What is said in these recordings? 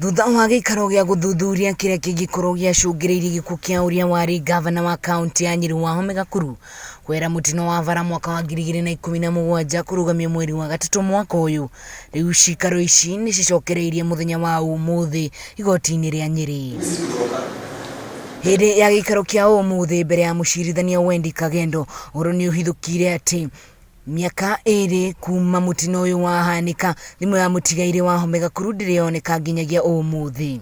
Thutha wa gĩikaro gĩa gũthuthuria kĩrĩa kĩngĩkorwo gĩacũngĩrĩirie gĩkuũ kĩa ũrĩa warĩ gavana wa kaunti ya Nyĩrĩ Wahome Gakuru kwera mũtino wa bara mwaka wa 2017 kũrũgamio mweri wa gatatũ mwaka ũyũ, rĩu cikaro ici nĩ cicokereirie mũthenya wa ũmũthĩ igoti-inĩ rĩa Nyĩrĩ. Hĩndĩ ya gĩikaro kĩa ũmũthĩ mbere ya mũcirithania Wendy Kagendo, ũhoro nĩ ũhithũkire atĩ miaka 2 kuma mũtino ũyũ wahanĩka, thimũ ya mũtigairĩ Wahome Gakuru ndĩrĩoneka nginyagia ũmũthĩ.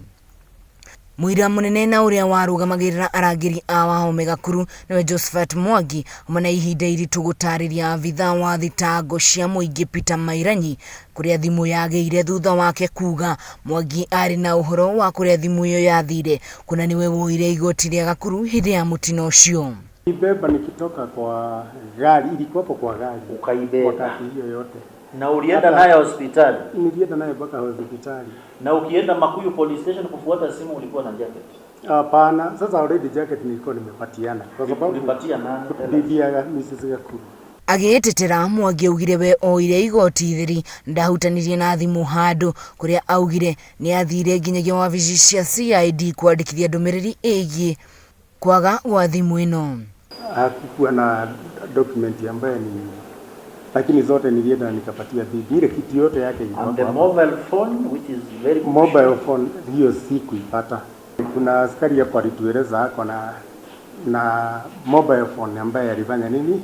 Mũira mũnene na ũrĩa warũgamagĩrĩra arangĩri a Wahome Gakuru nĩwe Josephat Mwangi, na ihinda iritũ gũtarĩria abithaa wa thitango cia mũingĩ Peter Mairanyi kũrĩa thimũ yagĩire thutha wake kuga Mwangi arĩ na ũhoro wa kũrĩa thimũ ĩyo yathire, kuna niwe woire igoti rĩa Gakuru hĩndĩ ya mũtino ũcio. Ibeba nikitoka kwa gari, ilikuwa kwa gari. Ukaibeba. Wakati hiyo yote. Na ulienda naye hospitali? Nilienda naye mpaka hospitali. Na ukienda Makuyu police station kufuata simu ulikuwa na jacket? Hapana, sasa already jacket nilikuwa nimepatiana. Kwa sababu ulipatia nani? Bibi ya Mrs. Gakuru. Agĩtetera Mwangi augire we oire igoti theri ndahutanirie na thimũ handũ, kũrĩa augire nĩ athire nginyagia wabici cia CID kwandĩkithia ndũmĩrĩri ĩgiĩ kwaga gwa thimũ ĩno. Hakukuwa na document ambayo ni, lakini zote nilienda nikapatia bibi, ile kitu yote yake ilikuwa. And the mobile phone which is very mobile phone hiyo sikuipata. Kuna askari hapo alitueleza hako na mobile phone ambaye alifanya nini,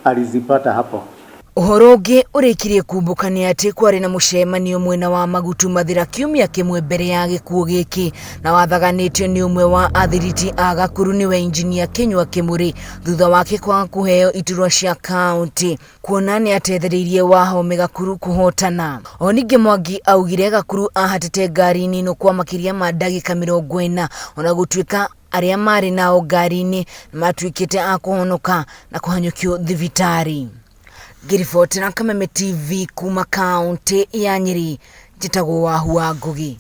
alizipata hapo. Ũhoro ũngĩ ũrĩkirie kumbũka nĩ atĩ kwarĩ na mũcemanio mwena wa Magutu Mathira kiumia kĩmwe mbere ya gĩkuũ gĩkĩ, na wathaganĩtio nĩ ũmwe wa athiriti a Gakuru nĩwe injinia Kĩnyua Kĩmũrĩ, thutha wake kwaga kũheo iturwa cia kaunti kuona nĩ ateithĩrĩirie Wahome Gakuru kũhotana. O ningĩ Mwangi augire Gakuru ahatĩte ngari-inĩ ĩno kwa makĩria ma ndagĩka 40, ona gũtuĩka arĩa marĩ nao ngari-inĩ matuĩkĩte a kũhonoka na kũhanyũkio thibitarĩ. Ngiriboti na Kameme TV kuma kaunti ya Nyĩrĩ, njĩtagwo Wahua Ngugi.